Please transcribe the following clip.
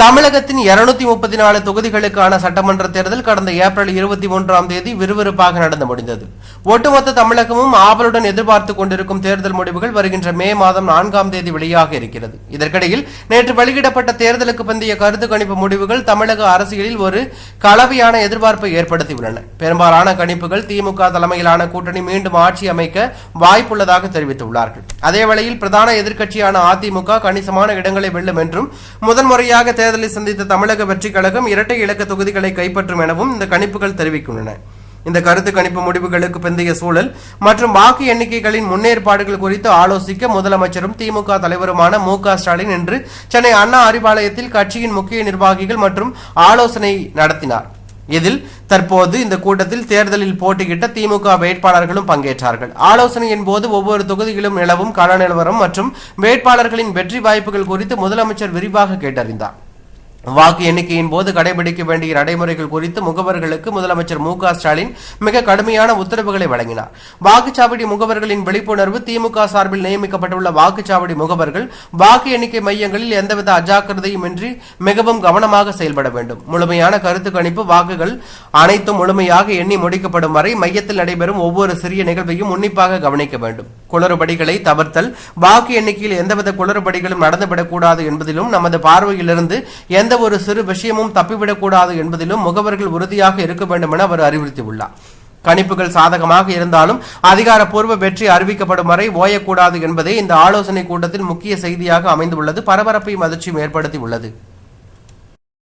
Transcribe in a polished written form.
தமிழகத்தின் 234 தொகுதிகளுக்கான சட்டமன்ற தேர்தல் கடந்த ஏப்ரல் 21ஆம் தேதி விறுவிறுப்பாக நடந்து முடிந்தது. ஒட்டுமொத்த தமிழகமும் ஆவலுடன் எதிர்பார்த்துக் கொண்டிருக்கும் தேர்தல் முடிவுகள் வருகின்ற மே மாதம் 4ஆம் தேதி வெளியாக இருக்கிறது. இதற்கிடையில் நேற்று வெளியிடப்பட்ட தேர்தலுக்கு பிந்தைய கருத்து கணிப்பு முடிவுகள் தமிழக அரசியலில் ஒரு கலவையான எதிர்பார்ப்பை ஏற்படுத்தியுள்ளன. பெரும்பாலான கணிப்புகள் திமுக தலைமையிலான கூட்டணி மீண்டும் ஆட்சி அமைக்க வாய்ப்புள்ளதாக தெரிவித்துள்ளார்கள். அதேவேளையில் பிரதான எதிர்க்கட்சியான அதிமுக கணிசமான இடங்களை வெல்லும் என்றும் முதன்முறையாக தேர்தலை சந்தித்த தமிழக வெற்றி கழகம் இரட்டை இலக்க தொகுதிகளை கைப்பற்றும் எனவும் இந்த கணிப்புகள் தெரிவிக்கின்றன. இந்த கருத்து கணிப்பு முடிவுகளுக்கு பிந்தைய சூழல் மற்றும் வாக்கு எண்ணிக்கைகளின் முன்னேற்பாடுகள் குறித்து ஆலோசிக்க முதலமைச்சரும் திமுக தலைவருமான மு.க.ஸ்டாலின் இன்று சென்னை அண்ணா அறிவாலயத்தில் கட்சியின் முக்கிய நிர்வாகிகள் மற்றும் ஆலோசனை நடத்தினார். இதில் தற்போது இந்த கூட்டத்தில் தேர்தலில் போட்டியிட்ட திமுக வேட்பாளர்களும் பங்கேற்றார்கள். ஆலோசனையின் போது ஒவ்வொரு தொகுதியிலும் நிலவும் கள நிலவரம் மற்றும் வேட்பாளர்களின் வெற்றி வாய்ப்புகள் குறித்து முதலமைச்சர் விரிவாக கேட்டறிந்தார். வாக்கு எண்ணிக்கையின் போது கடைபிடிக்க வேண்டிய நடைமுறைகள் குறித்து முகவர்களுக்கு முதலமைச்சர் மு.க.ஸ்டாலின் மிக கடுமையான உத்தரவுகளை வழங்கினார். வாக்குச்சாவடி முகவர்களின் விழிப்புணர்வு திமுக சார்பில் நியமிக்கப்பட்டுள்ள வாக்குச்சாவடி முகவர்கள் வாக்கு எண்ணிக்கை மையங்களில் எந்தவித அஜாக்கிரதையும் இன்றி மிகவும் கவனமாக செயல்பட வேண்டும். முழுமையான கருத்து கணிப்பு வாக்குகள் அனைத்தும் முழுமையாக எண்ணி முடிக்கப்படும் வரை மையத்தில் நடைபெறும் ஒவ்வொரு சிறிய நிகழ்வையும் உன்னிப்பாக கவனிக்க வேண்டும். குளறுபடிகளை தவிர்த்தல், வாக்கு எண்ணிக்கையில் எந்தவித குளறுபடிகளும் நடந்துவிடக்கூடாது என்பதிலும் நமது பார்வையிலிருந்து எந்த ஒரு சிறு விஷயமும் தப்பிவிடக்கூடாது என்பதிலும் முகவர்கள் உறுதியாக இருக்க வேண்டும் என அவர் அறிவுறுத்தியுள்ளார். கணிப்புகள் சாதகமாக இருந்தாலும் அதிகாரப்பூர்வ வெற்றி அறிவிக்கப்படும் வரை ஓயக்கூடாது என்பதே இந்த ஆலோசனை கூட்டத்தில் முக்கிய செய்தியாக அமைந்துள்ளது பரபரப்பையும் அதிர்ச்சியும் ஏற்படுத்தியுள்ளது.